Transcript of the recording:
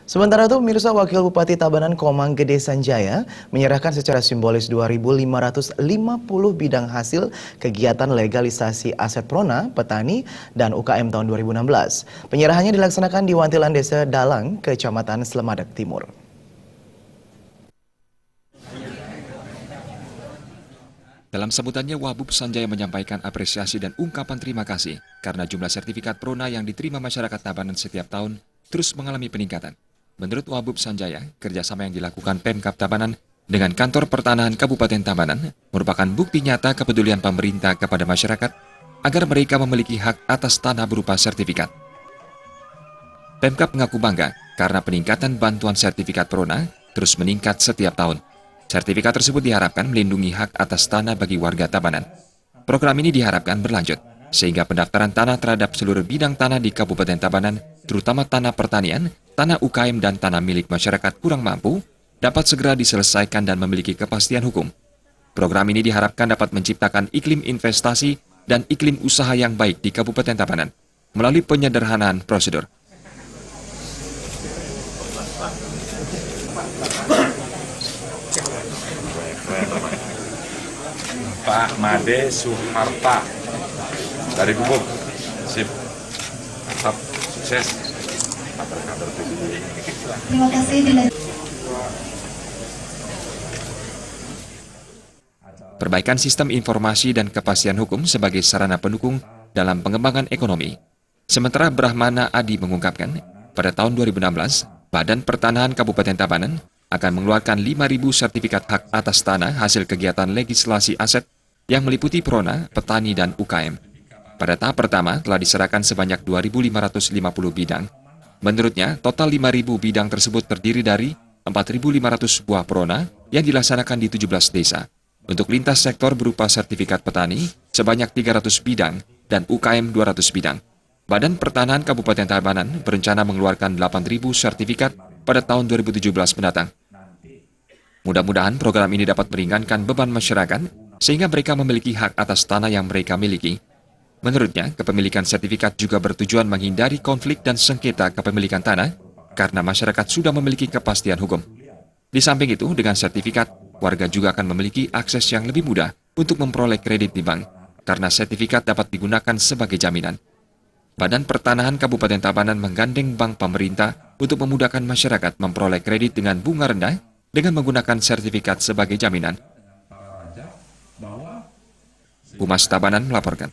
Sementara itu, pemirsa, Wakil Bupati Tabanan Komang Gede Sanjaya menyerahkan secara simbolis 2.550 bidang hasil kegiatan legalisasi aset Prona, petani, dan UKM tahun 2016. Penyerahannya dilaksanakan di Wantilan Desa Dalang, Kecamatan Slemadak Timur. Dalam sambutannya, Wabub Sanjaya menyampaikan apresiasi dan ungkapan terima kasih karena jumlah sertifikat Prona yang diterima masyarakat Tabanan setiap tahun terus mengalami peningkatan. Menurut Wabub Sanjaya, kerjasama yang dilakukan Pemkab Tabanan dengan Kantor Pertanahan Kabupaten Tabanan merupakan bukti nyata kepedulian pemerintah kepada masyarakat agar mereka memiliki hak atas tanah berupa sertifikat. Pemkab mengaku bangga karena peningkatan bantuan sertifikat Prona terus meningkat setiap tahun. Sertifikat tersebut diharapkan melindungi hak atas tanah bagi warga Tabanan. Program ini diharapkan berlanjut, sehingga pendaftaran tanah terhadap seluruh bidang tanah di Kabupaten Tabanan, terutama tanah pertanian, tanah UKM, dan tanah milik masyarakat kurang mampu, dapat segera diselesaikan dan memiliki kepastian hukum. Program ini diharapkan dapat menciptakan iklim investasi dan iklim usaha yang baik di Kabupaten Tabanan, melalui penyederhanaan prosedur. Pak Made Suharta dari Gubuk. Sip. Mantap. Sukses. Kabar-kabar PDI. Terima kasih. Perbaikan sistem informasi dan kepastian hukum sebagai sarana pendukung dalam pengembangan ekonomi. Sementara Brahmana Adi mengungkapkan, pada tahun 2016, Badan Pertanahan Kabupaten Tabanan akan mengeluarkan 5.000 sertifikat hak atas tanah hasil kegiatan legislasi aset yang meliputi Prona, petani, dan UKM. Pada tahap pertama telah diserahkan sebanyak 2.550 bidang. Menurutnya, total 5.000 bidang tersebut terdiri dari 4.500 buah Prona yang dilaksanakan di 17 desa. Untuk lintas sektor berupa sertifikat petani sebanyak 300 bidang dan UKM 200 bidang. Badan Pertanahan Kabupaten Tabanan berencana mengeluarkan 8.000 sertifikat pada tahun 2017 mendatang. Mudah-mudahan program ini dapat meringankan beban masyarakat sehingga mereka memiliki hak atas tanah yang mereka miliki. Menurutnya, kepemilikan sertifikat juga bertujuan menghindari konflik dan sengketa kepemilikan tanah karena masyarakat sudah memiliki kepastian hukum. Di samping itu, dengan sertifikat, warga juga akan memiliki akses yang lebih mudah untuk memperoleh kredit di bank karena sertifikat dapat digunakan sebagai jaminan. Badan Pertanahan Kabupaten Tabanan menggandeng bank pemerintah untuk memudahkan masyarakat memperoleh kredit dengan bunga rendah dengan menggunakan sertifikat sebagai jaminan. Humas Tabanan melaporkan.